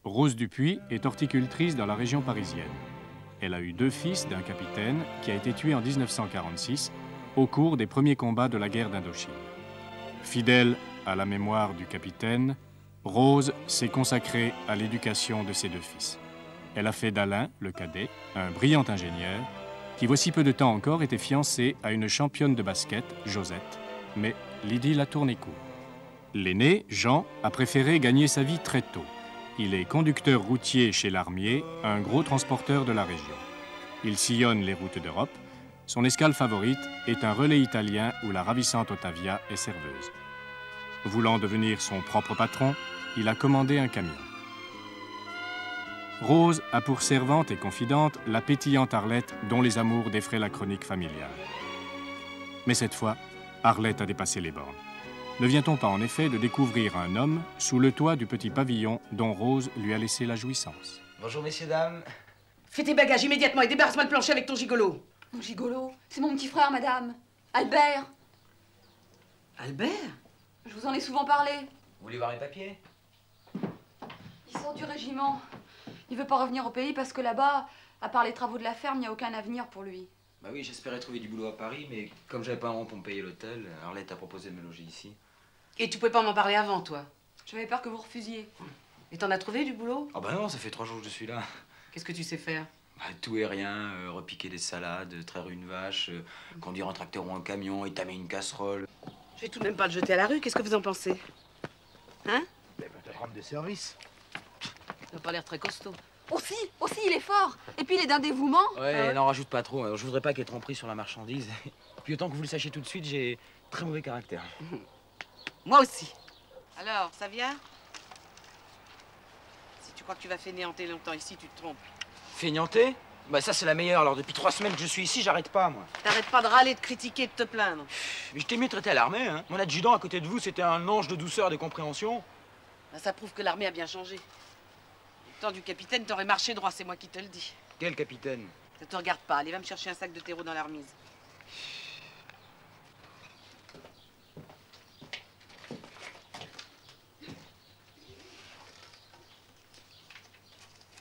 Rose Dupuis est horticultrice dans la région parisienne. Elle a eu 2 fils d'un capitaine qui a été tué en 1946 au cours des premiers combats de la guerre d'Indochine. Fidèle à la mémoire du capitaine, Rose s'est consacrée à l'éducation de ses 2 fils. Elle a fait d'Alain, le cadet, un brillant ingénieur qui, voici peu de temps encore, était fiancé à une championne de basket, Josette, mais l'idylle a tourné court. L'aîné, Jean, a préféré gagner sa vie très tôt. Il est conducteur routier chez Larmier, un gros transporteur de la région. Il sillonne les routes d'Europe. Son escale favorite est un relais italien où la ravissante Ottavia est serveuse. Voulant devenir son propre patron, il a commandé un camion. Rose a pour servante et confidente la pétillante Arlette dont les amours défraient la chronique familiale. Mais cette fois, Arlette a dépassé les bornes. Ne vient-on pas en effet de découvrir un homme sous le toit du petit pavillon dont Rose lui a laissé la jouissance? Bonjour, messieurs, dames. Fais tes bagages immédiatement et débarrasse-moi le plancher avec ton gigolo. Mon gigolo, c'est mon petit frère, madame. Albert. Albert? Je vous en ai souvent parlé. Vous voulez voir les papiers? Il sort du régiment. Il veut pas revenir au pays parce que là-bas, à part les travaux de la ferme, il n'y a aucun avenir pour lui. Bah oui, j'espérais trouver du boulot à Paris, mais comme j'avais pas un rond pour me payer l'hôtel, Arlette a proposé de me loger ici. Et tu pouvais pas m'en parler avant, toi? J'avais peur que vous refusiez. Et t'en as trouvé du boulot? Ah bah non, ça fait 3 jours que je suis là. Qu'est-ce que tu sais faire? Bah, tout et rien, repiquer des salades, traire une vache, conduire un tracteur ou un camion, étamer une casserole. Je vais tout de même pas le jeter à la rue, qu'est-ce que vous en pensez? Hein? Mais peut-être rendre des services. Ça n'a pas l'air très costaud. Aussi, il est fort. Et puis il est d'un dévouement. Ouais, n'en rajoute pas trop. Je voudrais pas qu'être empris sur la marchandise. Puis autant que vous le sachiez tout de suite, j'ai très mauvais caractère. Moi aussi. Alors, ça vient? Si tu crois que tu vas fainéanter longtemps ici, tu te trompes. Feignanter? Bah ça c'est la meilleure. Alors depuis 3 semaines que je suis ici, j'arrête pas moi. T'arrêtes pas de râler, de critiquer, de te plaindre. Mais je t'ai mieux traité à l'armée, hein. Mon adjudant à côté de vous, c'était un ange de douceur et de compréhension. Ben, ça prouve que l'armée a bien changé. Du temps du capitaine, t'aurais marché droit, c'est moi qui te le dis. Quel capitaine? Ça te regarde pas. Allez, va me chercher un sac de terreau dans la remise.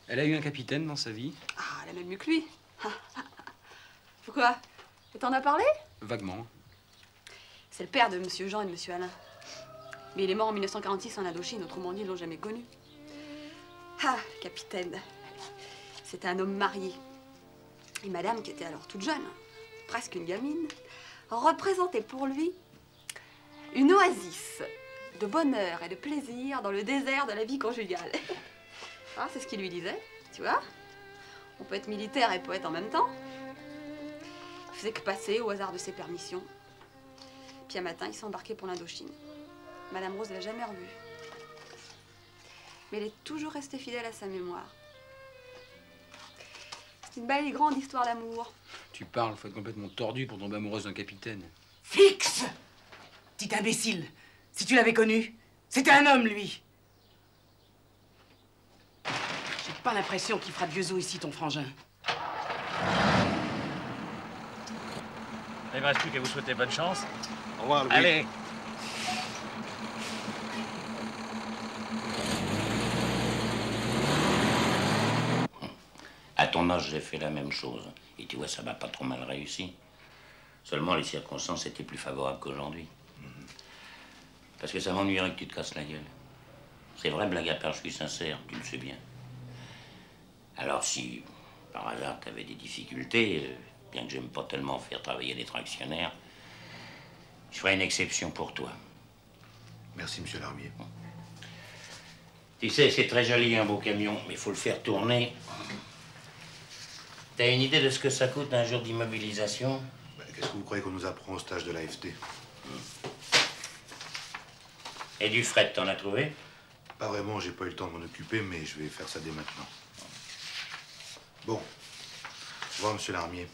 Elle a eu un capitaine dans sa vie? Ah, elle a même mieux que lui. Pourquoi? Et t'en as parlé? Vaguement. C'est le père de monsieur Jean et de monsieur Alain. Mais il est mort en 1946 en Indochine, autrement dit, ils l'ont jamais connu. Ah, capitaine. C'était un homme marié. Et madame, qui était alors toute jeune, presque une gamine, représentait pour lui une oasis de bonheur et de plaisir dans le désert de la vie conjugale. Ah, c'est ce qu'il lui disait, tu vois. On peut être militaire et poète en même temps. Il faisait que passer au hasard de ses permissions. Puis un matin, il s'est embarqué pour l'Indochine. Madame Rose l'a jamais revu. Mais elle est toujours restée fidèle à sa mémoire. C'est une belle et grande histoire d'amour. Tu parles, faut être complètement tordu pour tomber amoureuse d'un capitaine. Fixe! Petit imbécile! Si tu l'avais connu, c'était un homme, lui! J'ai pas l'impression qu'il fera de vieux os ici, ton frangin. Il ne me reste plus qu'à vous souhaiter bonne chance. Au revoir, Louis. Allez! À ton âge, j'ai fait la même chose. Et tu vois, ça m'a pas trop mal réussi. Seulement, les circonstances étaient plus favorables qu'aujourd'hui. Parce que ça m'ennuierait que tu te casses la gueule. C'est vrai, blague à part, je suis sincère, tu le sais bien. Alors si, par hasard, tu avais des difficultés, bien que j'aime pas tellement faire travailler des tractionnaires, je ferai une exception pour toi. Merci, monsieur Larmier. Tu sais, c'est très joli un beau camion, mais il faut le faire tourner. T'as une idée de ce que ça coûte un jour d'immobilisation? Qu'est-ce que vous croyez qu'on nous apprend au stage de l'AFT? Et du fret, t'en as trouvé? Pas vraiment, j'ai pas eu le temps de m'en occuper, mais je vais faire ça dès maintenant. Bon. Au revoir, monsieur Larmier.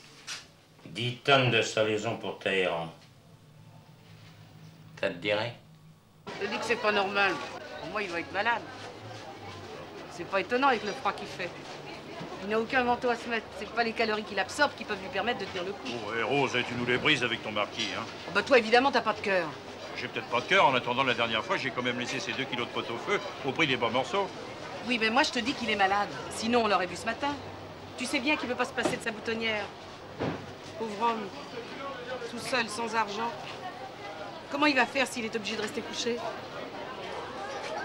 10 tonnes de salaison pour Téhéran. Ça te dirait? Je te dis que c'est pas normal. Pour moi, il va être malade. C'est pas étonnant avec le froid qu'il fait. Il n'a aucun manteau à se mettre. C'est pas les calories qu'il absorbe qui peuvent lui permettre de tenir le coup. Oh, et Rose, tu nous les brises avec ton marquis, hein. Oh, bah toi, évidemment, t'as pas de cœur. J'ai peut-être pas de cœur. En attendant, la dernière fois, j'ai quand même laissé ces 2 kilos de pot au feu au prix des bons morceaux. Oui, mais moi, je te dis qu'il est malade. Sinon, on l'aurait vu ce matin. Tu sais bien qu'il veut pas se passer de sa boutonnière. Pauvre homme. Tout seul, sans argent. Comment il va faire s'il est obligé de rester couché?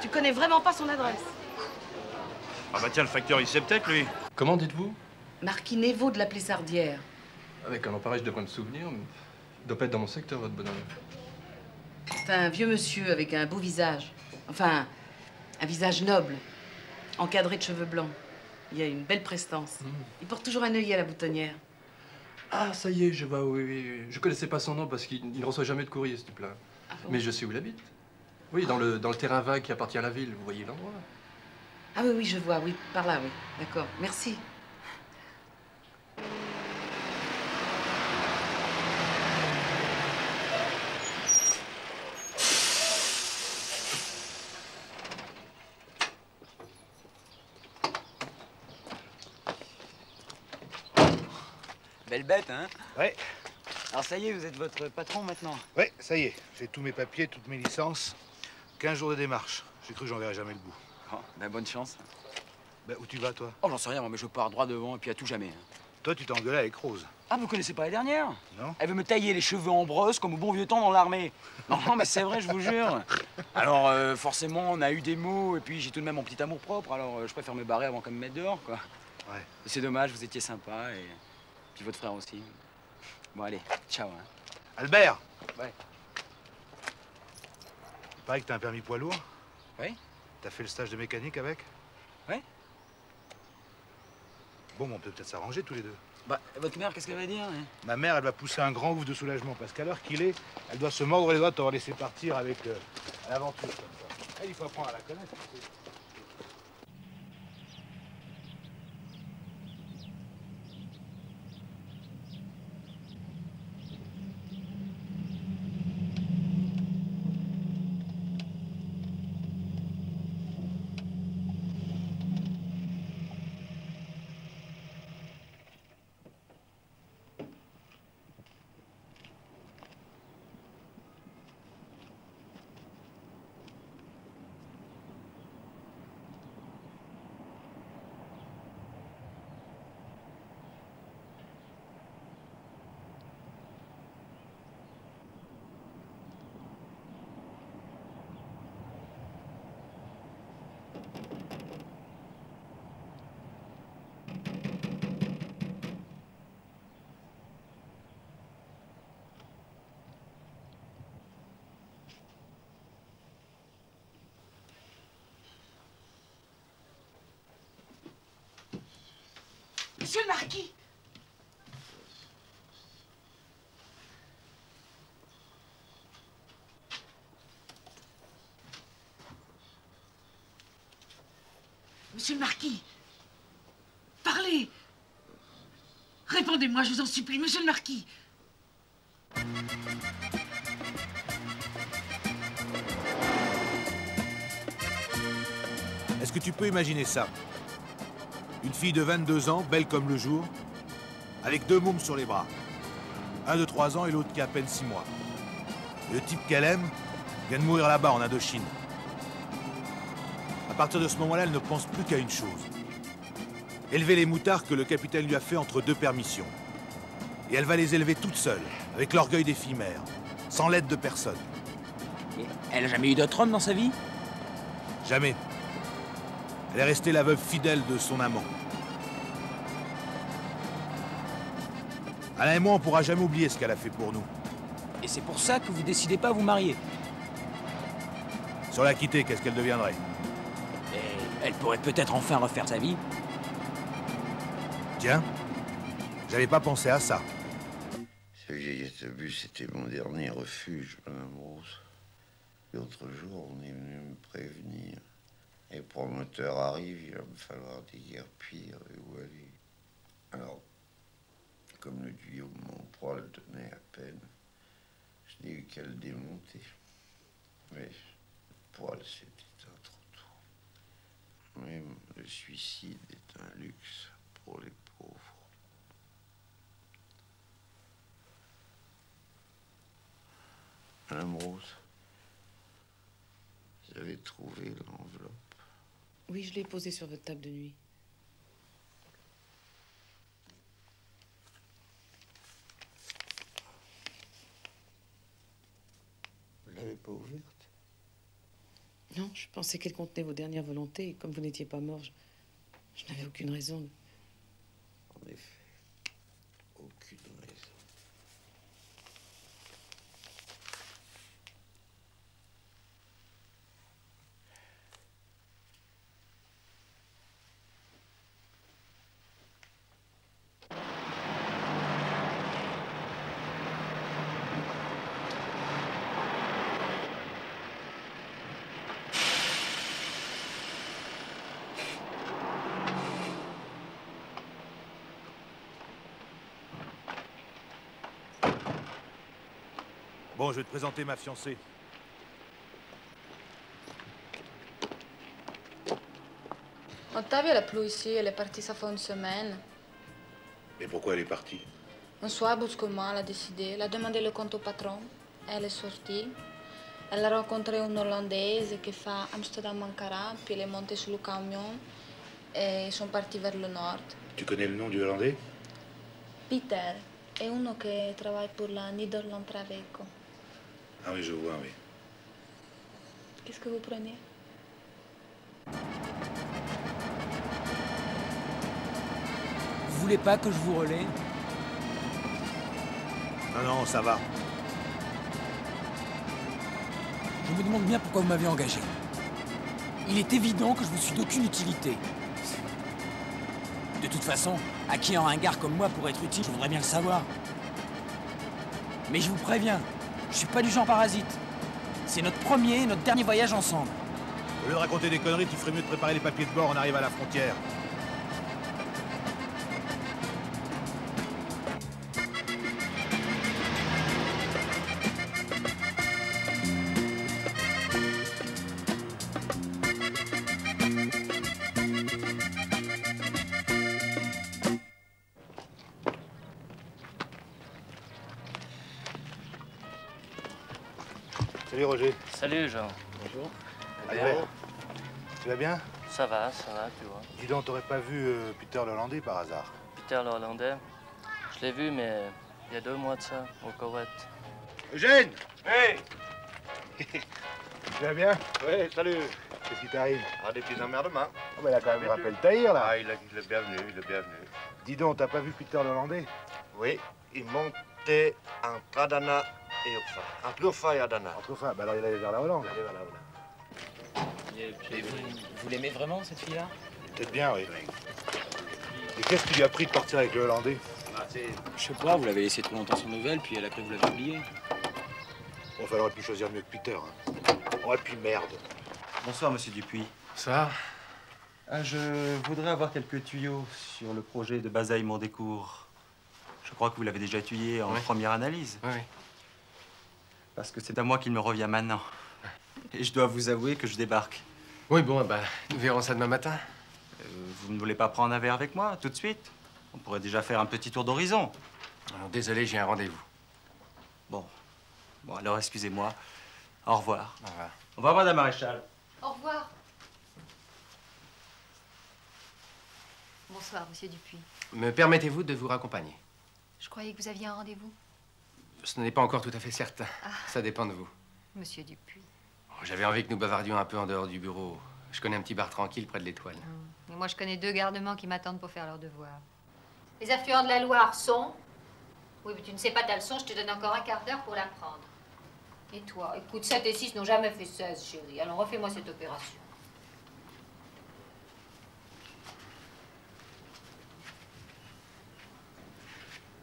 Tu connais vraiment pas son adresse? Ah bah tiens, le facteur, il sait peut-être, lui. Comment dites-vous? Marquis Névaux de la Plessardière. Avec un pareil, je devrais me souvenir. Mais... il doit pas être dans mon secteur, votre bonhomme. C'est un vieux monsieur avec un beau visage. Enfin, un visage noble, encadré de cheveux blancs. Il a une belle prestance. Il porte toujours un œillet à la boutonnière. Ah, ça y est, je vois, oui, oui. Je connaissais pas son nom parce qu'il ne reçoit jamais de courrier, ce type-là. Ah bon? Mais je sais où il habite. Oui, dans le terrain vague qui appartient à la ville. Vous voyez l'endroit? Ah oui, oui, je vois, oui, par là, oui. D'accord, merci. Belle bête, hein? Ouais, Alors ça y est, vous êtes votre patron maintenant? ouais, ça y est. J'ai tous mes papiers, toutes mes licences. 15 jours de démarche. J'ai cru que j'en verrais jamais le bout. Oh, ben bonne chance. Ben, où tu vas, toi? Oh, j'en sais rien, moi, mais je pars droit devant et puis à tout jamais. Hein. Toi, tu t'es engueulé avec Rose. Ah, vous connaissez pas la dernière? Non? Elle veut me tailler les cheveux en brosse comme au bon vieux temps dans l'armée. Non, non, mais c'est vrai, je vous jure. Alors, forcément, on a eu des mots et puis j'ai tout de même mon petit amour propre. Alors, je préfère me barrer avant qu'on me mette dehors, quoi. Ouais. C'est dommage, vous étiez sympa et puis votre frère aussi. Bon, allez, ciao. Hein. Albert! Ouais. Il paraît que t'as un permis poids lourd. Oui? T'as fait le stage de mécanique avec? Ouais. Bon, on peut peut-être s'arranger tous les deux. Bah, votre mère, qu'est-ce qu'elle va dire? Hein? Ma mère, elle va pousser un grand ouf de soulagement parce qu'à l'heure qu'il est, elle doit se mordre les doigts de t'avoir laissé partir avec l'aventure comme ça. Elle, il faut apprendre à la connaître. Tu sais. Monsieur le marquis! Monsieur le marquis! Parlez! Répondez-moi, je vous en supplie, monsieur le marquis! Est-ce que tu peux imaginer ça? Une fille de 22 ans, belle comme le jour, avec 2 mômes sur les bras. Un de 3 ans et l'autre qui a à peine 6 mois. Et le type qu'elle aime vient de mourir là-bas en Indochine. À partir de ce moment-là, elle ne pense plus qu'à une chose. Élever les moutards que le capitaine lui a fait entre 2 permissions. Et elle va les élever toute seule, avec l'orgueil des filles mères, sans l'aide de personne. Et elle a jamais eu d'autre homme dans sa vie? Jamais. Elle est restée la veuve fidèle de son amant. Alain et moi, on pourra jamais oublier ce qu'elle a fait pour nous. Et c'est pour ça que vous décidez pas à vous marier. Sur la quitter, qu'est-ce qu'elle deviendrait? Et elle pourrait peut-être enfin refaire sa vie. Tiens, j'avais pas pensé à ça. Ce vieil autobus, c'était mon dernier refuge, Madame Rose. L'autre jour, on est venu me prévenir. Les promoteurs arrivent, il va me falloir déguerpir et où aller. Alors, comme le tuyau de mon proie le tenait à peine, je n'ai eu qu'à le démonter. Mais le poil, c'était un trop tôt. Même le suicide est un luxe pour les pauvres. Madame Rose, vous avez trouvé l'enveloppe? Oui, je l'ai posée sur votre table de nuit. Vous l'avez pas ouverte? Non, je pensais qu'elle contenait vos dernières volontés. Et comme vous n'étiez pas mort, je n'avais aucune raison. En effet, aucune raison. Bon, je vais te présenter ma fiancée. Ottavio, elle est plus ici, elle est partie, ça fait une semaine. Et pourquoi elle est partie? Un soir, brusquement, elle a décidé, elle a demandé le compte au patron. Elle est sortie. Elle a rencontré une Hollandaise qui fait Amsterdam-Ankara, puis elle est montée sur le camion et ils sont partis vers le nord. Tu connais le nom du Hollandais? Peter est uno qui travaille pour la Nederland Traveco. Ah oui, je vois, oui. Qu'est-ce que vous prenez? Vous voulez pas que je vous relaie? Non, non, ça va. Je me demande bien pourquoi vous m'avez engagé. Il est évident que je vous suis d'aucune utilité. De toute façon, à qui un ringard comme moi pour être utile, je voudrais bien le savoir. Mais je vous préviens, je suis pas du genre parasite. C'est notre premier et notre dernier voyage ensemble. Au lieu de raconter des conneries, tu ferais mieux de préparer les papiers de bord, on arrive à la frontière. Salut Roger. Salut Jean. Bonjour. Albert. Tu vas bien? Ça va, tu vois. Dis donc, t'aurais pas vu Peter le Hollandais par hasard? Peter le Hollandais, je l'ai vu, mais il y a 2 mois de ça, au Koweït. Eugène! Hey! Tu vas bien? Oui, salut. Qu'est-ce qui t'arrive? Ah, des petits emmerdements. Oh, ben il a quand même rappelé Tahir, là. Ah, il est bienvenu, il est bienvenu. Dis donc, t'as pas vu Peter le Hollandais? Oui, il montait en Pradana et Urfa. En Urfa et Adana. Entre enfin, ben alors il allait vers la Hollande. Allez, voilà, voilà. Et vous l'aimez vraiment, cette fille-là? Peut-être bien, oui. Et qu'est-ce qui lui a pris de partir avec le Hollandais? Je sais pas, vous l'avez laissé trop longtemps sans nouvelles, puis elle a cru que vous l'avez oublié. Bon, enfin, elle aurait pu choisir mieux que Peter. Hein. Oh, et puis merde. Bonsoir, monsieur Dupuis. Ça? Je voudrais avoir quelques tuyaux sur le projet de Bazaille-Mondécourt. Je crois que vous l'avez déjà étudié en première analyse. Oui. Parce que c'est à moi qu'il me revient maintenant. Et je dois vous avouer que je débarque. Oui, bon, ben, nous verrons ça demain matin. Vous ne voulez pas prendre un verre avec moi, tout de suite? On pourrait déjà faire un petit tour d'horizon. Désolé, j'ai un rendez-vous. Bon. Bon, alors excusez-moi. Au revoir. Au revoir. Au revoir, madame Maréchal. Au revoir. Bonsoir, monsieur Dupuis. Me permettez-vous de vous raccompagner? Je croyais que vous aviez un rendez-vous. Ce n'est pas encore tout à fait certain. Ah. Ça dépend de vous. Monsieur Dupuis. J'avais envie que nous bavardions un peu en dehors du bureau. Je connais un petit bar tranquille près de l'Étoile. Et moi, je connais 2 gardements qui m'attendent pour faire leurs devoirs. Les affluents de la Loire sont... Oui, mais tu ne sais pas ta leçon, je te donne encore un quart d'heure pour l'apprendre. Et toi, écoute, 7 et 6 n'ont jamais fait 16, chérie. Alors refais-moi cette opération.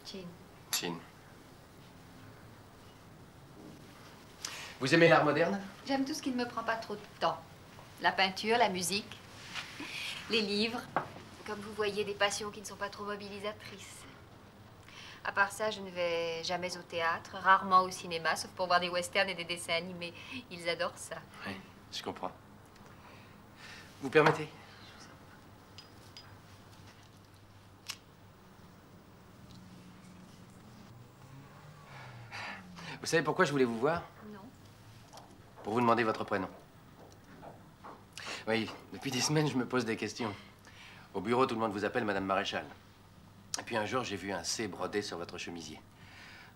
Chin. Chin. Vous aimez l'art moderne? J'aime tout ce qui ne me prend pas trop de temps. La peinture, la musique, les livres. Comme vous voyez, des passions qui ne sont pas trop mobilisatrices. À part ça, je ne vais jamais au théâtre, rarement au cinéma, sauf pour voir des westerns et des dessins animés. Ils adorent ça. Oui, je comprends. Vous permettez? Vous savez pourquoi je voulais vous voir? Non. Pour vous demander votre prénom. Oui, depuis des semaines, je me pose des questions. Au bureau, tout le monde vous appelle Madame Maréchal. Et puis un jour, j'ai vu un C brodé sur votre chemisier.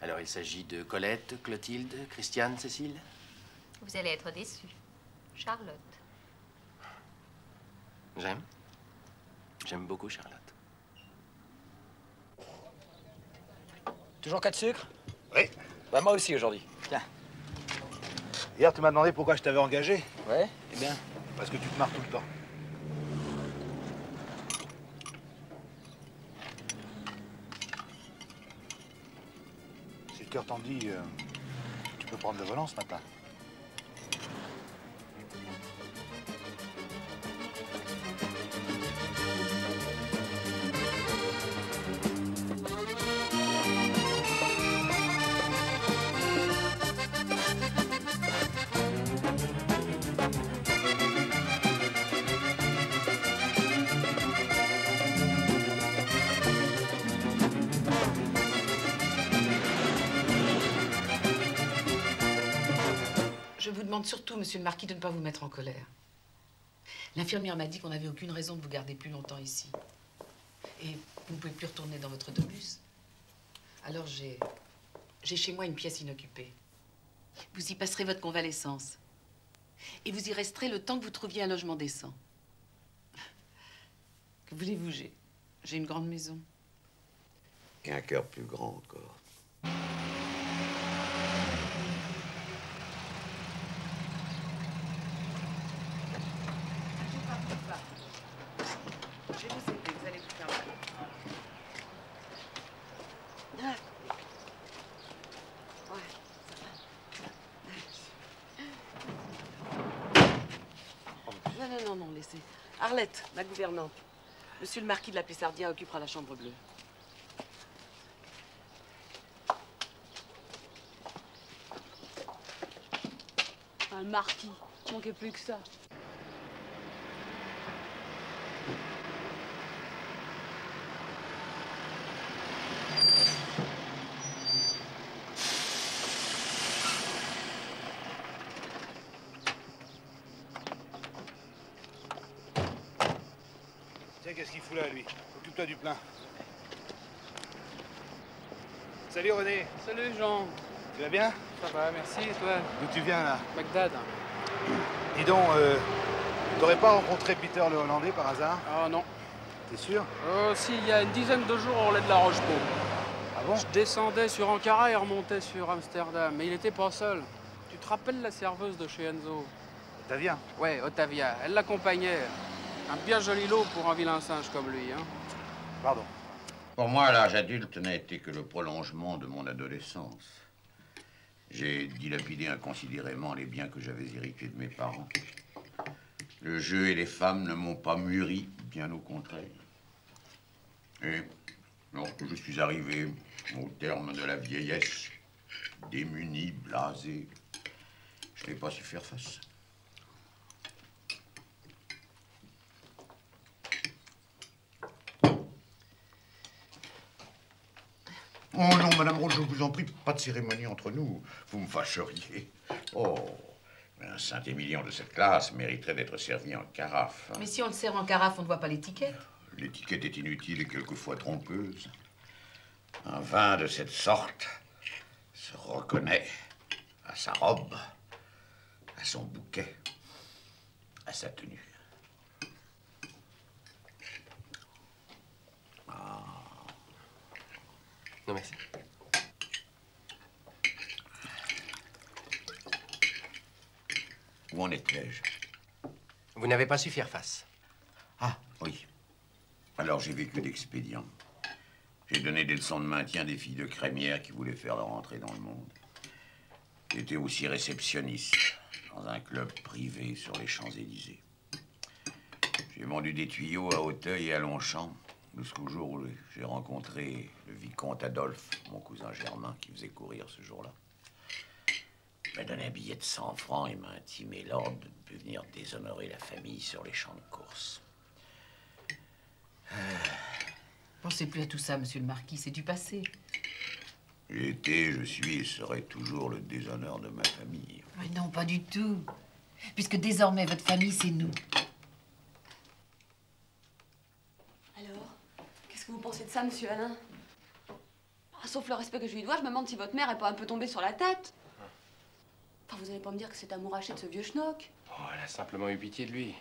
Alors, il s'agit de Colette, Clotilde, Christiane, Cécile? Vous allez être déçu. Charlotte. J'aime. J'aime beaucoup Charlotte. Toujours 4 sucres? Oui. Bah moi aussi aujourd'hui. Tiens. Hier, tu m'as demandé pourquoi je t'avais engagé. Ouais, eh bien. Parce que tu te marres tout le temps. Si le cœur t'en dit, tu peux prendre le volant ce matin. Je vous demande surtout, monsieur le marquis, de ne pas vous mettre en colère. L'infirmière m'a dit qu'on n'avait aucune raison de vous garder plus longtemps ici. Et vous ne pouvez plus retourner dans votre domus. Alors j'ai chez moi une pièce inoccupée. Vous y passerez votre convalescence. Et vous y resterez le temps que vous trouviez un logement décent. Que voulez-vous, j'ai une grande maison. Et un cœur plus grand encore. Je vais vous aider, vous allez vous faire mal. Non, laissez. Arlette, ma gouvernante. Monsieur le marquis de la Plessardière occupera la chambre bleue. Un marquis, manquait plus que ça. Tiens, qu'est-ce qu'il fout là, lui? Occupe-toi du plein. Salut, René. Salut, Jean. Tu vas bien? Ça va, merci, et toi? D'où tu viens, là? Bagdad. Dis donc, t'aurais pas rencontré Peter le Hollandais, par hasard? Ah, non. T'es sûr? Si, il y a une dizaine de jours, on lait de la Rochepot. Ah bon? Je descendais sur Ankara et remontais sur Amsterdam, mais il était pas seul. Tu te rappelles la serveuse de chez Enzo? Ottavia? Ouais, Ottavia. Elle l'accompagnait. Un bien joli lot pour un vilain singe comme lui, hein. Pardon. Pour moi, l'âge adulte n'a été que le prolongement de mon adolescence. J'ai dilapidé inconsidérément les biens que j'avais hérités de mes parents. Le jeu et les femmes ne m'ont pas mûri, bien au contraire. Et lorsque je suis arrivé au terme de la vieillesse, démuni, blasé, je n'ai pas su faire face. Oh non, Madame Rose, je vous en prie, pas de cérémonie entre nous. Vous me fâcheriez. Oh, un Saint-Émilion de cette classe mériterait d'être servi en carafe. Mais si on le sert en carafe, on ne voit pas l'étiquette. L'étiquette est inutile et quelquefois trompeuse. Un vin de cette sorte se reconnaît à sa robe, à son bouquet, à sa tenue. Non, merci. Où en étais-je? Vous n'avez pas su faire face. Ah, oui. Alors j'ai vécu l'expédient. J'ai donné des leçons de maintien à des filles de crémière qui voulaient faire leur entrée dans le monde. J'étais aussi réceptionniste dans un club privé sur les Champs-Élysées. J'ai vendu des tuyaux à Auteuil et à Longchamp, jusqu'au jour où j'ai rencontré le vicomte Adolphe, mon cousin Germain, qui faisait courir ce jour-là. Il m'a donné un billet de 100 francs et m'a intimé l'ordre de ne plus venir déshonorer la famille sur les champs de course. Pensez plus à tout ça, monsieur le marquis, c'est du passé. J'ai été, je suis et serai toujours le déshonneur de ma famille. Mais non, pas du tout. Puisque désormais, votre famille, c'est nous. Alors, qu'est-ce que vous pensez de ça, monsieur Alain? Ah, sauf le respect que je lui dois, je me demande si votre mère est pas un peu tombée sur la tête. Enfin, vous allez pas me dire que c'est amouraché de ce vieux schnock. Oh, elle a simplement eu pitié de lui.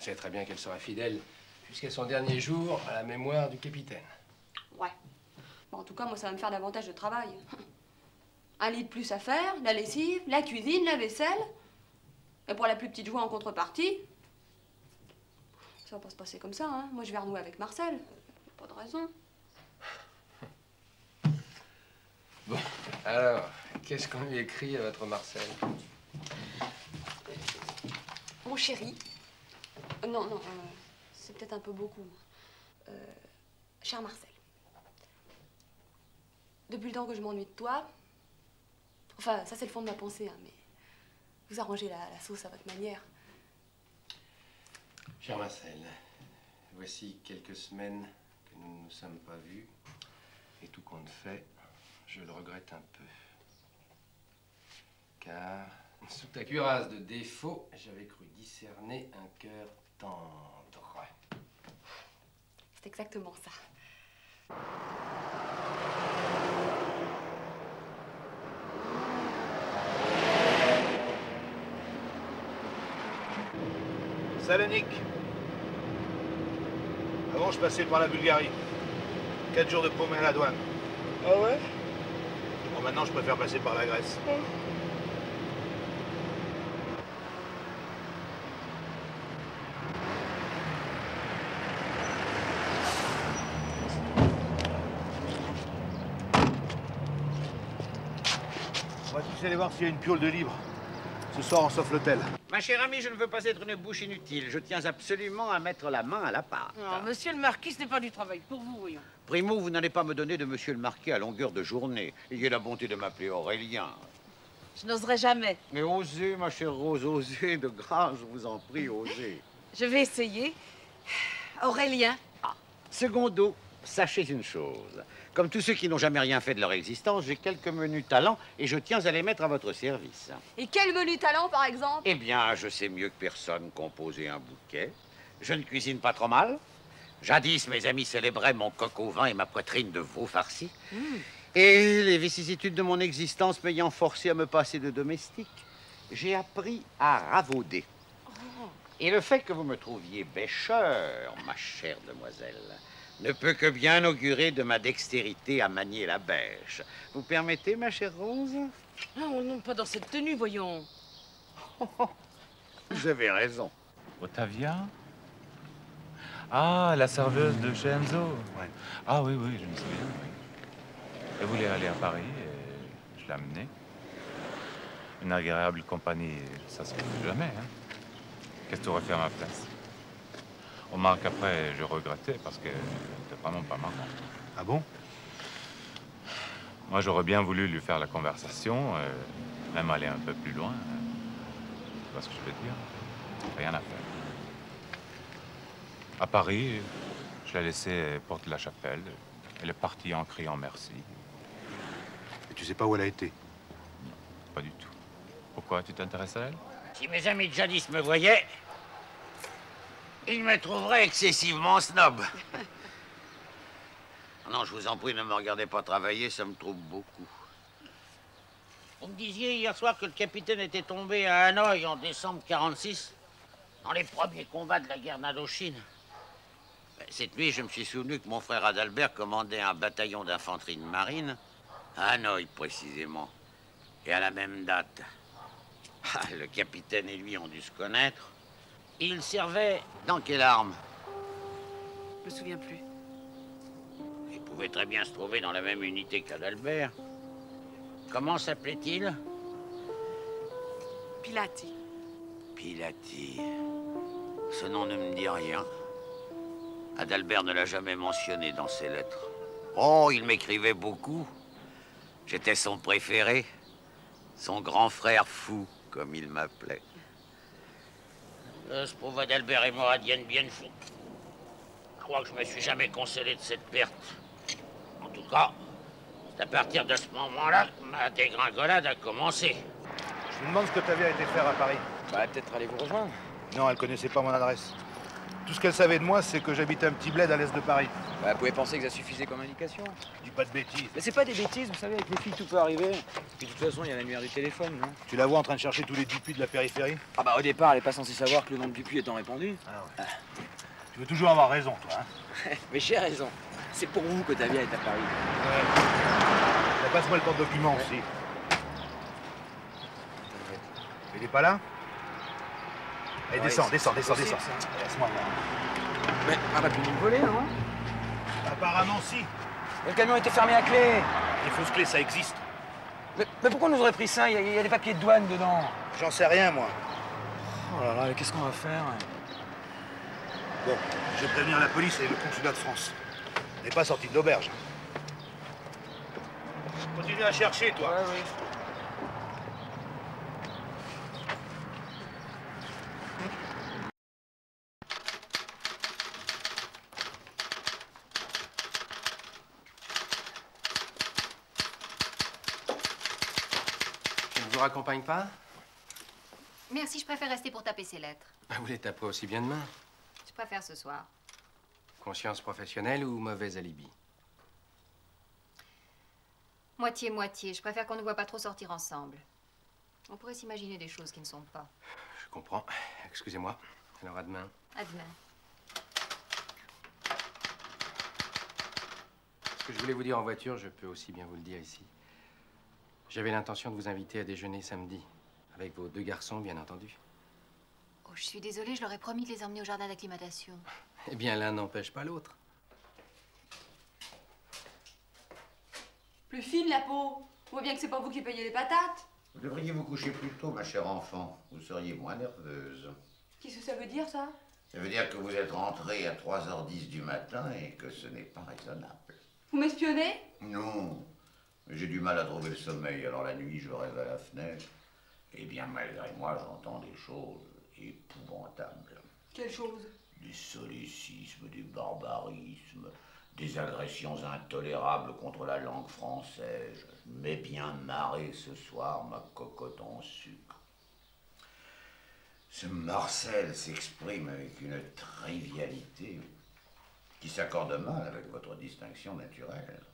Je sais très bien qu'elle sera fidèle jusqu'à son dernier jour à la mémoire du capitaine. Ouais. Bon, en tout cas, moi, ça va me faire davantage de travail. Un lit de plus à faire, la lessive, la cuisine, la vaisselle. Et pour la plus petite joie en contrepartie, ça va pas se passer comme ça, hein. Moi, je vais renouer avec Marcel. Pas de raison. Bon, alors, qu'est-ce qu'on lui écrit à votre Marcel? Mon chéri. Non, non, c'est peut-être un peu beaucoup. Cher Marcel. Depuis le temps que je m'ennuie de toi, enfin, ça c'est le fond de ma pensée, hein, mais vous arrangez la sauce à votre manière. Cher Marcel, voici quelques semaines que nous ne nous sommes pas vus. Et tout compte fait, je le regrette un peu. Car, sous ta cuirasse de défauts, j'avais cru discerner un cœur tendre. C'est exactement ça. Salonique. Avant, je passais par la Bulgarie. 4 jours de paumé à la douane. Ah ouais? Bon, maintenant, je préfère passer par la Grèce. On va tous aller voir s'il y a une piole de libre. Ce soir, on s'offre l'hôtel. Ma chère amie, je ne veux pas être une bouche inutile. Je tiens absolument à mettre la main à la pâte. Non, monsieur le marquis, ce n'est pas du travail pour vous, voyons. Primo, vous n'allez pas me donner de monsieur le marquis à longueur de journée. Ayez la bonté de m'appeler Aurélien. Je n'oserais jamais. Mais osez, ma chère Rose, osez, de grâce, je vous en prie, osez. Je vais essayer. Aurélien. Secondo, sachez une chose. Comme tous ceux qui n'ont jamais rien fait de leur existence, j'ai quelques menus talents et je tiens à les mettre à votre service. Et quel menu talent, par exemple? Eh bien, je sais mieux que personne composer un bouquet. Je ne cuisine pas trop mal. Jadis, mes amis célébraient mon coq au vin et ma poitrine de veau farci. Et les vicissitudes de mon existence m'ayant forcé à me passer de domestique, j'ai appris à ravauder. Et le fait que vous me trouviez bêcheur, ma chère demoiselle, ne peut que bien augurer de ma dextérité à manier la bêche. Vous permettez, ma chère Rose? Non, non, pas dans cette tenue, voyons. Vous avez raison. Ottavia? Ah, la serveuse de chez Enzo. Ouais. Ah oui, oui, je me souviens. Oui. Elle voulait aller à Paris et je l'ai amenée. Une agréable compagnie, ça se fait jamais. Hein. Qu'est-ce que tu aurais fait à ma place? Au marque après, je regrettais parce que c'était vraiment pas marrant. Ah bon? Moi, j'aurais bien voulu lui faire la conversation, même aller un peu plus loin. Tu vois ce que je veux dire? Rien à faire. À Paris, je l'ai laissée porte de la Chapelle. Elle est partie en criant merci. Et tu sais pas où elle a été? Non, pas du tout. Pourquoi? Tu t'intéresses à elle? Si mes amis de jadis me voyaient, ils me trouveraient excessivement snob. Non, je vous en prie, ne me regardez pas travailler, ça me trouble beaucoup. Vous me disiez hier soir que le capitaine était tombé à Hanoï en décembre 46, dans les premiers combats de la guerre d'Indochine. Cette nuit, je me suis souvenu que mon frère Adalbert commandait un bataillon d'infanterie de marine à Hanoï, précisément. Et à la même date. Ah, le capitaine et lui ont dû se connaître. Il servait dans quelle arme? Je me souviens plus. Il pouvait très bien se trouver dans la même unité qu'Adalbert. Comment s'appelait-il? Pilati. Pilati. Ce nom ne me dit rien. Adalbert ne l'a jamais mentionné dans ses lettres. Oh, il m'écrivait beaucoup. J'étais son préféré. Son grand frère fou, comme il m'appelait. Ce pauvre Adalbert et moi deviennent bien fous. Je crois que je me suis jamais consolé de cette perte. En tout cas, c'est à partir de ce moment-là que ma dégringolade a commencé. Je me demande ce que ta vie a été faire à Paris. Bah, peut-être aller vous rejoindre. Non, elle connaissait pas mon adresse. Tout ce qu'elle savait de moi, c'est que j'habitais un petit bled à l'est de Paris. Bah, vous pouvez penser que ça suffisait comme indication. Je dis pas de bêtises. Mais c'est pas des bêtises, vous savez, avec les filles, tout peut arriver. Puis de toute façon, il y a l'annuaire du téléphone, non? Tu la vois en train de chercher tous les Dupuis de la périphérie? Ah bah, au départ, elle est pas censée savoir que le nom de Dupuis étant répandu. Ah ouais. Tu veux toujours avoir raison, toi, hein? Mais j'ai raison. C'est pour vous que ta vie est à Paris. Ouais. Passe-moi le porte-document aussi. Il est pas là? Allez, descends. Laisse-moi voir. Mais on va plus nous le voler, non? Apparemment, si. Le camion était fermé à clé. Les fausses clés, ça existe. Mais pourquoi on nous aurait pris ça? Il y a des papiers de douane dedans. J'en sais rien, moi. Oh là là, qu'est-ce qu'on va faire? Bon, je vais prévenir la police et le consulat de France. On n'est pas sorti de l'auberge. Continue à chercher, toi. Ouais, oui. Je ne vous raccompagne pas? Merci, je préfère rester pour taper ces lettres. Vous les taperez aussi bien demain. Je préfère ce soir. Conscience professionnelle ou mauvais alibi? Moitié-moitié. Je préfère qu'on ne voit pas trop sortir ensemble. On pourrait s'imaginer des choses qui ne sont pas. Je comprends. Excusez-moi. Alors à demain. À demain. Ce que je voulais vous dire en voiture, je peux aussi bien vous le dire ici. J'avais l'intention de vous inviter à déjeuner samedi. Avec vos deux garçons, bien entendu. Oh, je suis désolée, je leur ai promis de les emmener au jardin d'acclimatation. Eh bien, l'un n'empêche pas l'autre. Plus fine la peau. On voit bien que c'est pas vous qui payez les patates. Vous devriez vous coucher plus tôt, ma chère enfant. Vous seriez moins nerveuse. Qu'est-ce que ça veut dire, ça? Ça veut dire que vous êtes rentrée à 3h10 du matin et que ce n'est pas raisonnable. Vous m'espionnez? Non. J'ai du mal à trouver le sommeil, alors la nuit, je rêve à la fenêtre. Et bien, malgré moi, j'entends des choses épouvantables. Quelle chose? Des solécismes, des barbarismes, des agressions intolérables contre la langue française. Je m'ai bien marré ce soir, ma cocotte en sucre. Ce Marcel s'exprime avec une trivialité qui s'accorde mal avec votre distinction naturelle.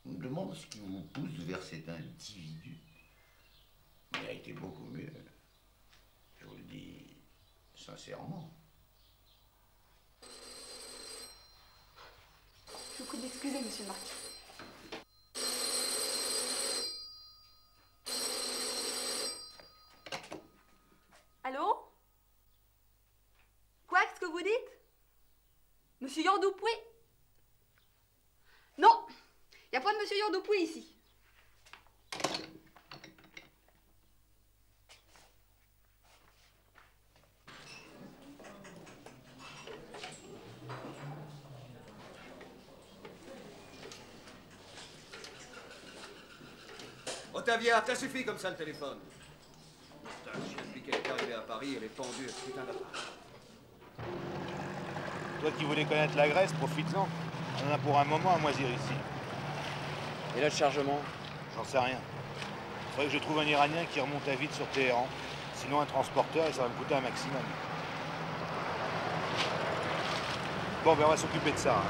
Je me demande ce qui vous pousse vers cet individu. Il a été beaucoup mieux. Je vous le dis sincèrement. Je vous prie d'excuser, monsieur le marquis. Allô? Quoi? Qu'est-ce que vous dites? Monsieur Yordoupoui? Non! Il n'y a pas de monsieur Yordoupoui ici. Otavia, ça suffit comme ça le téléphone. Putain, depuis qu'elle est arrivée à Paris, elle est pendue à ce putain d'appart. Toi qui voulais connaître la Grèce, profites-en. On en a pour un moment à moisir ici. Et là, le chargement? J'en sais rien. Il faudrait que je trouve un Iranien qui remonte à vide sur Téhéran. Sinon, un transporteur, et ça va me coûter un maximum. Bon, ben on va s'occuper de ça. Hein.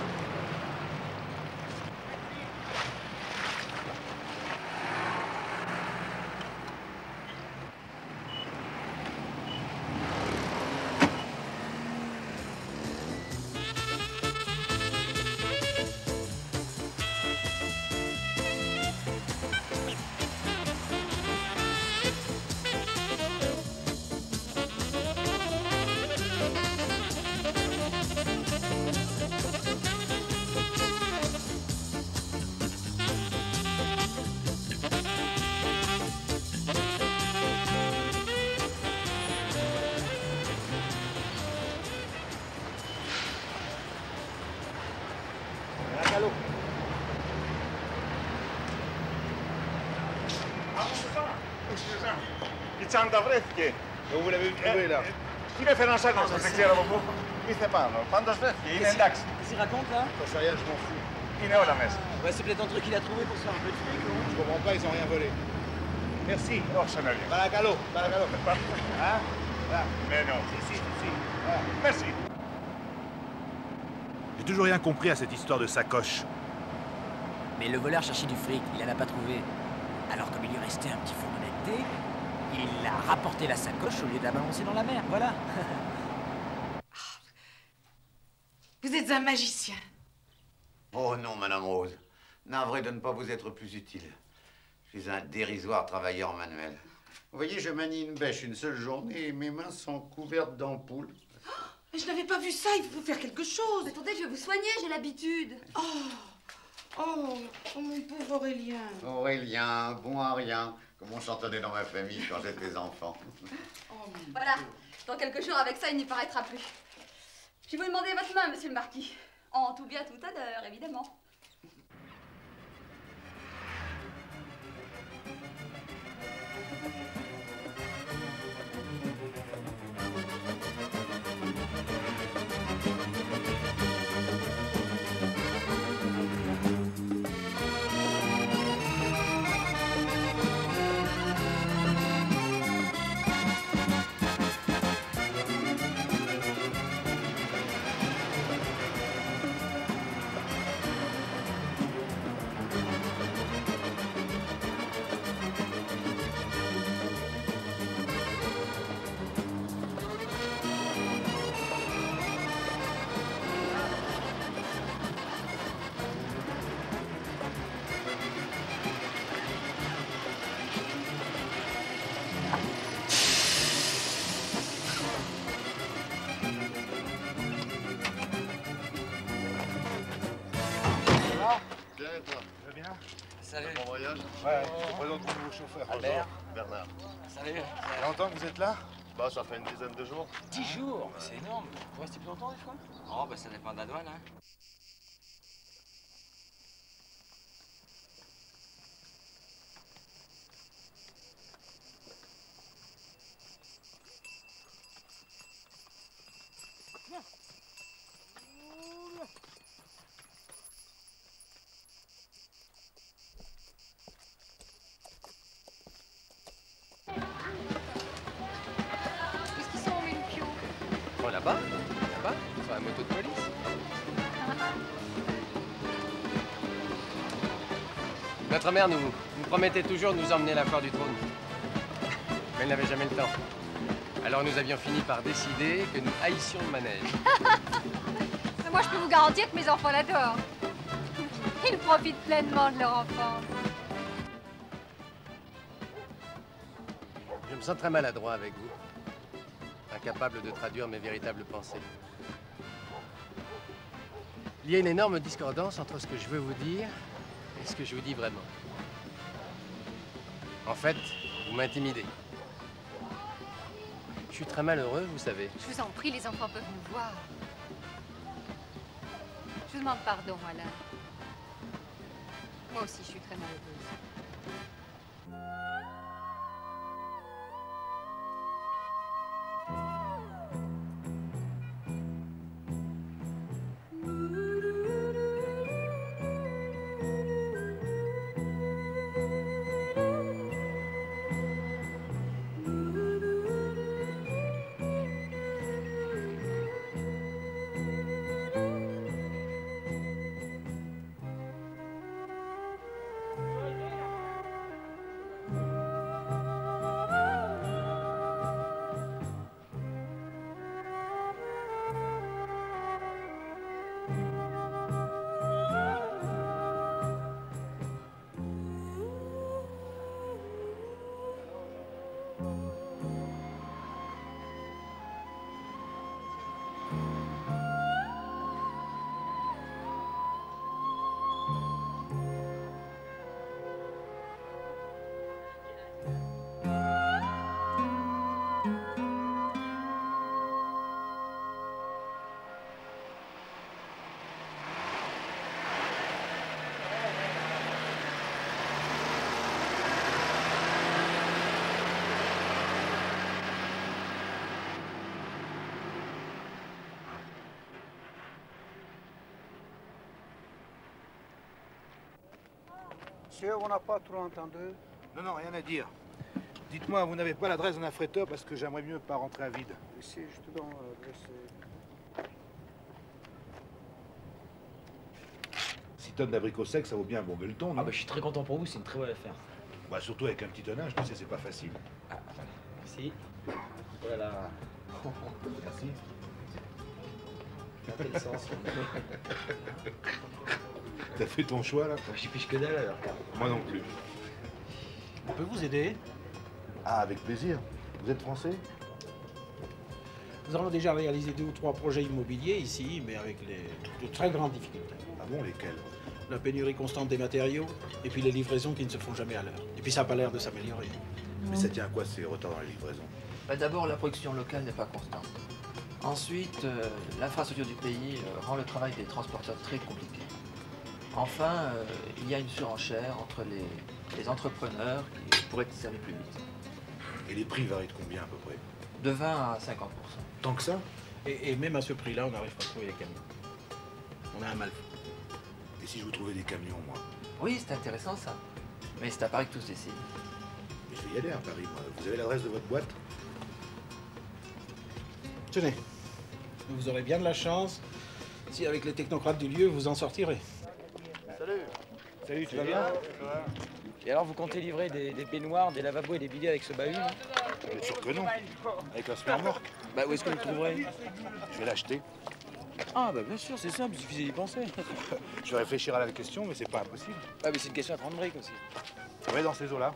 Η τσάντα βρέθηκε. Où vous l'avez trouvé là? Την έφερε ένας άλλος, δεν ξέρω από πού. Ήρθε πάνω. Πάντως βρέθηκε, είναι εντάξει. Qu'est-ce qu'il raconte là? J'en sais rien, je m'en fous. Είναι όλα μέσα. Ouais, c'est peut-être un truc qu'il a trouvé pour se faire un peu de fric, non? Je comprends pas, ils ont rien volé. Merci. Oh, ça n'a rien. Balacalo, balacalo. Hein? Là. Mais non. Si. Ah, merci. J'ai toujours rien compris à cette histoire de sacoche. Mais le voleur cherchait du fric, il en a pas trouvé. Alors comme il lui restait un petit fond d'honnêteté, il a rapporté la sacoche au lieu de la balancer dans la mer, voilà. Vous êtes un magicien. Oh non, Madame Rose. Navré de ne pas vous être plus utile. Je suis un dérisoire travailleur manuel. Vous voyez, je manie une bêche une seule journée et mes mains sont couvertes d'ampoules. Mais je n'avais pas vu ça, il faut faire quelque chose. Attendez, je vais vous soigner, j'ai l'habitude. Oh, mon pauvre Aurélien. Aurélien, bon à rien, comme on s'entendait dans ma famille quand j'étais enfant. Voilà, dans quelques jours, avec ça, il n'y paraîtra plus. Je vais vous demander votre main, monsieur le marquis. En tout bien, tout honneur, évidemment. Salut. Bon voyage. Ouais, je te présente mon nouveau chauffeur. Albert. Bernard. Salut. Ça fait longtemps que vous êtes là? Bah, ça fait une dizaine de jours. 10 jours? Mais c'est énorme. Vous restez plus longtemps des fois? Oh, bah ça dépend de la douane, hein. Où est-ce qu'ils sont, mes loupiaux? Oh, là-bas, sur la moto de police. Notre mère nous promettait toujours de nous emmener à la foire du trône. Mais elle n'avait jamais le temps. Alors nous avions fini par décider que nous haïssions le manège. Mais moi, je peux vous garantir que mes enfants l'adorent. Ils profitent pleinement de leur enfance. Je me sens très maladroit avec vous. Incapable de traduire mes véritables pensées. Il y a une énorme discordance entre ce que je veux vous dire et ce que je vous dis vraiment. En fait, vous m'intimidez. Je suis très malheureux, vous savez. Je vous en prie, les enfants peuvent nous voir. Je vous demande pardon, Alain. Moi aussi, je suis très malheureuse. Monsieur, on n'a pas trop entendu. Non, non, rien à dire. Dites-moi, vous n'avez pas l'adresse d'un affréteur parce que j'aimerais mieux pas rentrer à vide. Ici, je te donne l'adresse. 6 tonnes d'abricots secs, ça vaut bien un bon gueuleton, non? Ah bah je suis très content pour vous, c'est une très bonne affaire. Bah surtout avec un petit tonnage, tu sais, c'est pas facile. Ah, merci. Voilà. Merci. Ça fait le sens. T'as fait ton choix, là? J'y piche que dalle, alors. Moi non plus. On peut vous aider? Ah, avec plaisir. Vous êtes français? Nous avons déjà réalisé 2 ou 3 projets immobiliers ici, mais avec de très grandes difficultés. Ah bon, lesquels? La pénurie constante des matériaux, et puis les livraisons qui ne se font jamais à l'heure. Et puis ça n'a pas l'air de s'améliorer. Mais ça tient à quoi ces retards dans les livraisons? Bah, d'abord, la production locale n'est pas constante. Ensuite, l'infrastructure du pays rend le travail des transporteurs très compliqué. Enfin, il y a une surenchère entre les entrepreneurs qui pourraient servir plus vite. Et les prix varient de combien à peu près? De 20 à 50%. Tant que ça? Et même à ce prix-là, on n'arrive pas à trouver les camions. On a un mal fou. Et si je vous trouvais des camions, moi? Oui, c'est intéressant ça. Mais c'est à Paris que tout se décide. Mais je vais y aller à Paris, moi. Vous avez l'adresse de votre boîte? Tenez, vous aurez bien de la chance si avec les technocrates du lieu, vous en sortirez. Salut. Salut, tu vas bien? Et alors, vous comptez livrer des baignoires, des lavabos et des bidets avec ce bahut, là? Bien sûr que non. Avec un remorque. Bah, où est-ce que vous le trouverez? Je vais l'acheter. Ah, bah bien sûr, c'est simple, il suffisait d'y penser. Je vais réfléchir à la question, mais c'est pas impossible. Ah, mais c'est une question à 30 briques aussi. Ouais, dans ces eaux-là.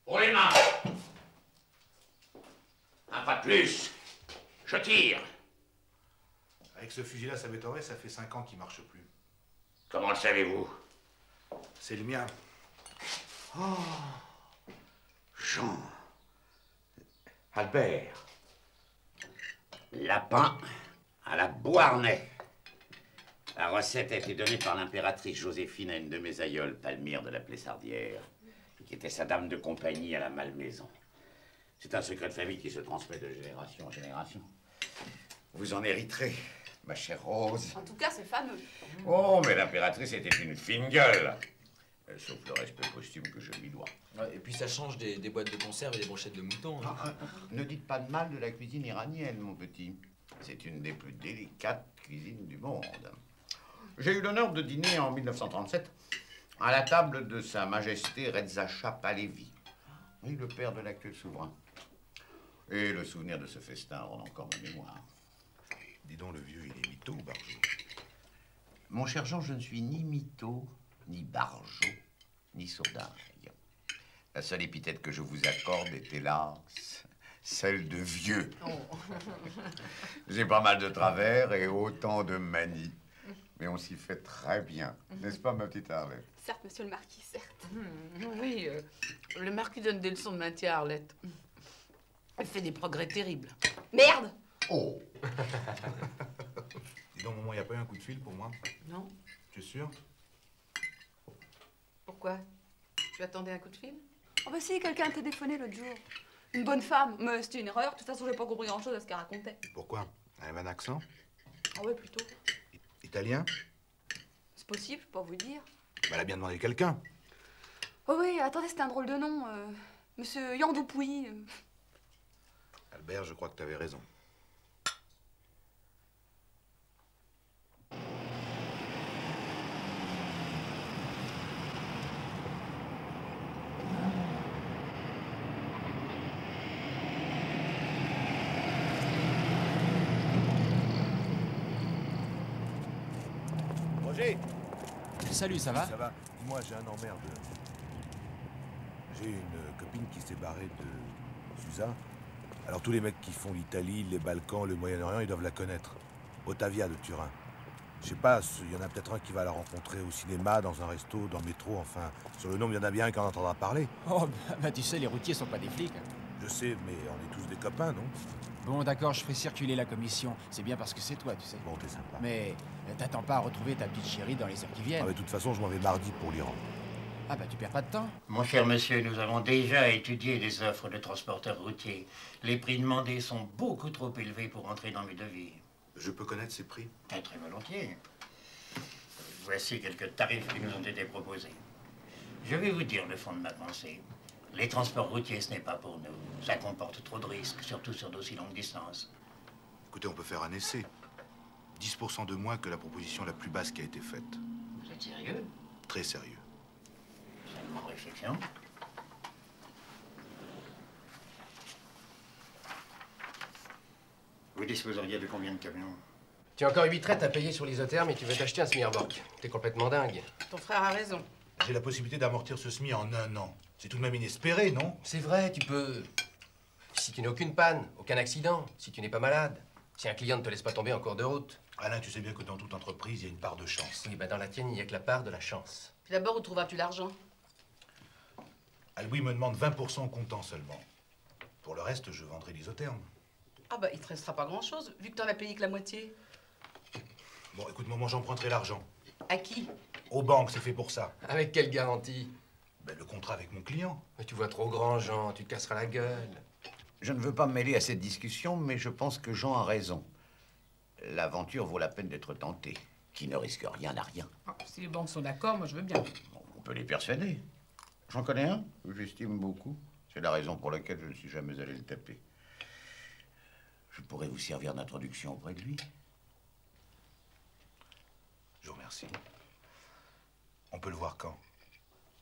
Pour les mains. Un pas de plus. Je tire. Avec ce fusil-là, ça m'étonnerait, ça fait 5 ans qu'il marche plus. Comment le savez-vous? C'est le mien. Oh. Jean. Albert. Lapin à la Beauharnais. La recette a été donnée par l'impératrice Joséphine à une de mes aïeules, Palmyre de la Plessardière, qui était sa dame de compagnie à la Malmaison. C'est un secret de famille qui se transmet de génération en génération. Vous en hériterez, ma chère Rose. En tout cas, c'est fameux. Oh, mais l'impératrice était une fine gueule. Sauf le respect posthume que je lui dois. Ouais, et puis ça change des boîtes de conserve et des brochettes de mouton. Hein. Ne dites pas de mal de la cuisine iranienne, mon petit. C'est une des plus délicates cuisines du monde. J'ai eu l'honneur de dîner en 1937 à la table de Sa Majesté Reza Shah Pahlavi, oui, le père de l'actuel souverain. Et le souvenir de ce festin rend encore ma mémoire. Dis donc, le vieux, il est mytho ou barjot? Mon cher Jean, je ne suis ni mytho, ni barjot, ni sourdaille. La seule épithète que je vous accorde est, hélas, celle de vieux. Oh. J'ai pas mal de travers et autant de manies. Mais on s'y fait très bien. N'est-ce pas, ma petite Arlette? Certes, monsieur le marquis, certes. Oui, le marquis donne des leçons de maintien à Arlette. Elle fait des progrès terribles. Merde! Oh! Dis donc, maman, il n'y a pas eu un coup de fil pour moi? Non. Tu es sûr? Pourquoi? Tu attendais un coup de fil? Oh bah si, quelqu'un a téléphoné l'autre jour. Une bonne femme. Mais c'était une erreur. De toute façon, j'ai pas compris grand-chose à ce qu'elle racontait. Pourquoi? Elle avait un accent? Ah ouais, plutôt. Italien? C'est possible, je peux pas vous dire. Bah, elle a bien demandé quelqu'un. Oh oui, attendez, c'était un drôle de nom. Monsieur Yandoupoui. Albert, je crois que tu avais raison. Roger! Salut, ça va? Ça va. Dis-moi, j'ai un emmerde. J'ai une copine qui s'est barrée de Susa. Alors tous les mecs qui font l'Italie, les Balkans, le Moyen-Orient, ils doivent la connaître. Ottavia de Turin. Je sais pas, il y en a peut-être un qui va la rencontrer au cinéma, dans un resto, dans le métro, enfin... Sur le nom, il y en a bien un qui en entendra parler. Oh, bah tu sais, les routiers sont pas des flics. Je sais, mais on est tous des copains, non? Bon, d'accord, je ferai circuler la commission. C'est bien parce que c'est toi, tu sais. Bon, t'es sympa. Mais t'attends pas à retrouver ta petite chérie dans les heures qui viennent. Ah, mais de toute façon, je m'en vais mardi pour l'Iran. Ah bah tu perds pas de temps. Mon cher monsieur, nous avons déjà étudié les offres de transporteurs routiers. Les prix demandés sont beaucoup trop élevés pour entrer dans mes devis. Je peux connaître ces prix? Très volontiers. Voici quelques tarifs qui nous ont été proposés. Je vais vous dire le fond de ma pensée. Les transports routiers, ce n'est pas pour nous. Ça comporte trop de risques, surtout sur d'aussi longues distances. Écoutez, on peut faire un essai. 10% de moins que la proposition la plus basse qui a été faite. Vous êtes sérieux? Très sérieux. Seulement réflexion. Vous disposeriez de combien de camions? Tu as encore 8 traites à payer sur l'isotherme et tu veux t'acheter un Smirbock. T'es complètement dingue. Ton frère a raison. J'ai la possibilité d'amortir ce SMI en 1 an. C'est tout de même inespéré, non? C'est vrai, tu peux... Si tu n'as aucune panne, aucun accident, si tu n'es pas malade, si un client ne te laisse pas tomber en cours de route. Alain, tu sais bien que dans toute entreprise, il y a une part de chance. Oui, bah dans la tienne, il n'y a que la part de la chance. Puis d'abord, où trouveras-tu l'argent? Louis me demande 20% au comptant seulement. Pour le reste, je vendrai l'isotherme. Ah bah, il te restera pas grand-chose, vu que t'en as payé que la moitié. Bon, écoute, maman, j'emprunterai l'argent. À qui? Aux banques, c'est fait pour ça. Avec quelle garantie? Ben, le contrat avec mon client. Mais tu vois trop grand, Jean, tu te casseras la gueule. Je ne veux pas me mêler à cette discussion, mais je pense que Jean a raison. L'aventure vaut la peine d'être tentée. Qui ne risque rien n'a rien. Ah, si les banques sont d'accord, moi je veux bien. On peut les persuader. J'en connais un, que j'estime beaucoup. C'est la raison pour laquelle je ne suis jamais allé le taper. Je pourrais vous servir d'introduction auprès de lui. Je vous remercie. On peut le voir quand?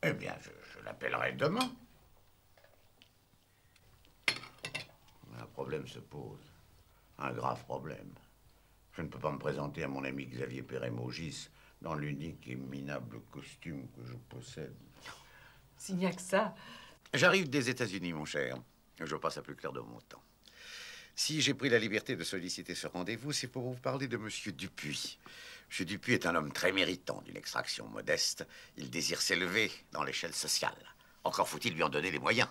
Eh bien, je l'appellerai demain. Un problème se pose. Un grave problème. Je ne peux pas me présenter à mon ami Xavier Perret-Maugis dans l'unique et minable costume que je possède. S'il n'y a que ça. J'arrive des États-Unis, mon cher. Je passe à plus clair de mon temps. Si j'ai pris la liberté de solliciter ce rendez-vous, c'est pour vous parler de Monsieur Dupuis. Monsieur Dupuis est un homme très méritant, d'une extraction modeste. Il désire s'élever dans l'échelle sociale. Encore faut-il lui en donner les moyens.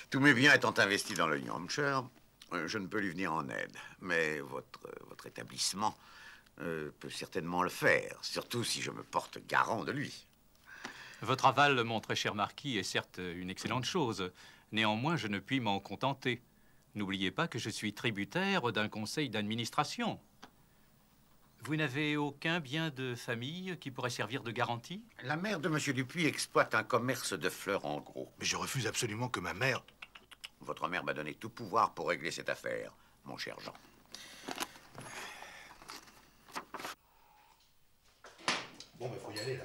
Tous mes biens étant investis dans le New Hampshire, je ne peux lui venir en aide. Mais votre établissement peut certainement le faire, surtout si je me porte garant de lui. Votre aval, mon très cher marquis, est certes une excellente chose. Néanmoins, je ne puis m'en contenter. N'oubliez pas que je suis tributaire d'un conseil d'administration. Vous n'avez aucun bien de famille qui pourrait servir de garantie? La mère de Monsieur Dupuis exploite un commerce de fleurs en gros. Mais je refuse absolument que ma mère... Votre mère m'a donné tout pouvoir pour régler cette affaire, mon cher Jean. Bon, ben, faut y aller, là.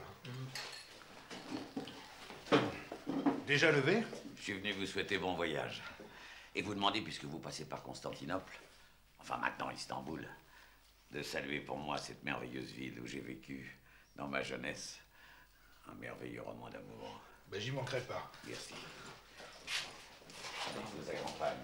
Déjà levé? Je suis venu vous souhaiter bon voyage. Et vous demander, puisque vous passez par Constantinople, enfin maintenant Istanbul, de saluer pour moi cette merveilleuse ville où j'ai vécu dans ma jeunesse. Un merveilleux roman d'amour. Ben, j'y manquerai pas. Merci. Je vous accompagne.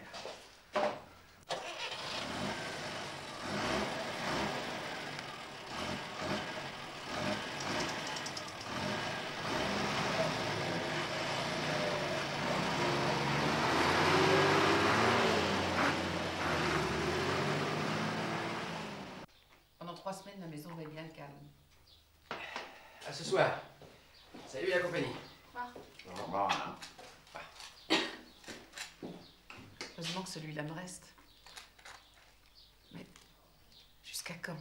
3 semaines, la maison va être bien calme. À ce soir. Salut la compagnie. Au revoir. Heureusement que celui-là me reste. Mais jusqu'à quand?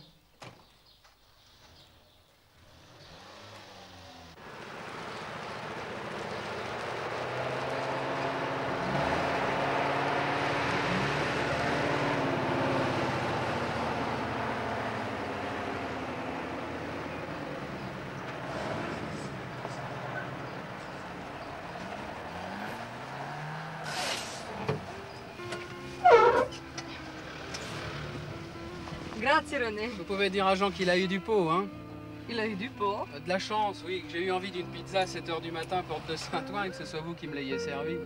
Grazie René. Vous pouvez dire à Jean qu'il a eu du pot, hein? Il a eu du pot? De la chance, oui, que j'ai eu envie d'une pizza à 7 h du matin, porte de Saint-Ouen, et que ce soit vous qui me l'ayez servi.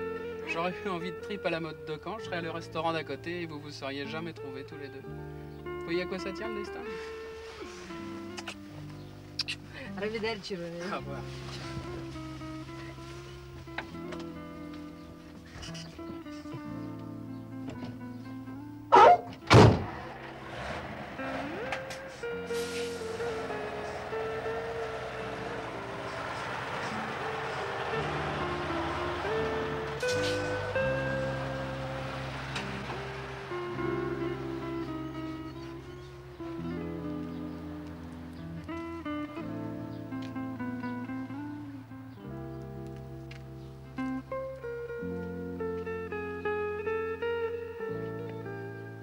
J'aurais eu envie de tripes à la mode de Caen, je serais allé au restaurant d'à côté et vous vous seriez jamais trouvés tous les deux. Vous voyez à quoi ça tient le destin? Arrivederci René. Au revoir.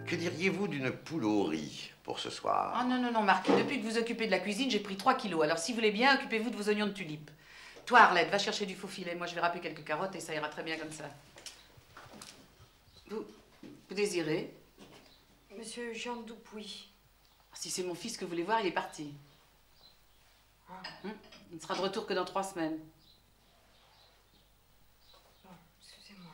Que diriez-vous d'une poule au riz pour ce soir? Ah non, non, non, Marquis, depuis que vous occupez de la cuisine, j'ai pris 3 kilos. Alors si vous voulez bien, occupez-vous de vos oignons de tulipe. Toi, Arlette, va chercher du faux filet. Moi, je vais râper quelques carottes et ça ira très bien comme ça. Vous désirez? Monsieur Jean Dupuis. Si c'est mon fils que vous voulez voir, il est parti. Il ne sera de retour que dans 3 semaines. Excusez-moi.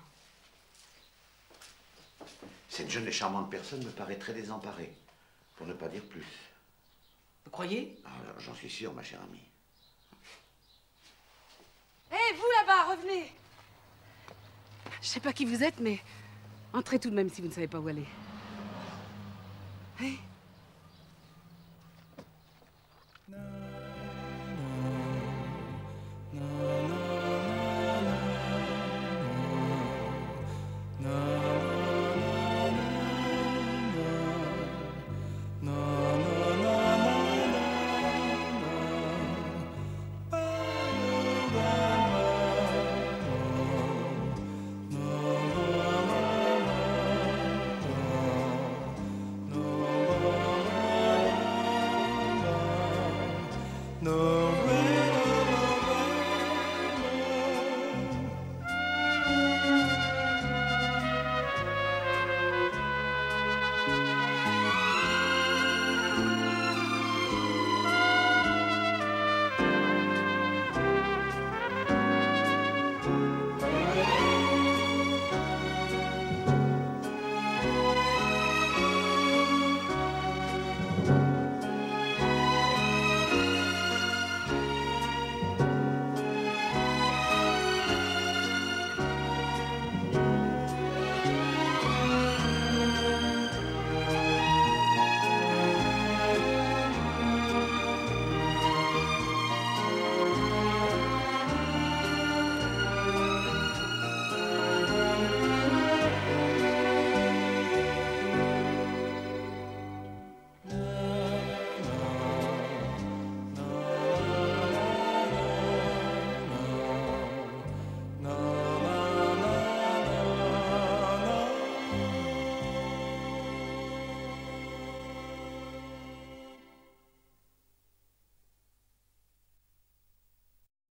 Cette jeune et charmante personne me paraît très désemparée, pour ne pas dire plus. Vous croyez? Ah, j'en suis sûr, ma chère amie. Hé, vous là-bas, revenez! Je sais pas qui vous êtes, mais entrez tout de même si vous ne savez pas où aller. Hé? No.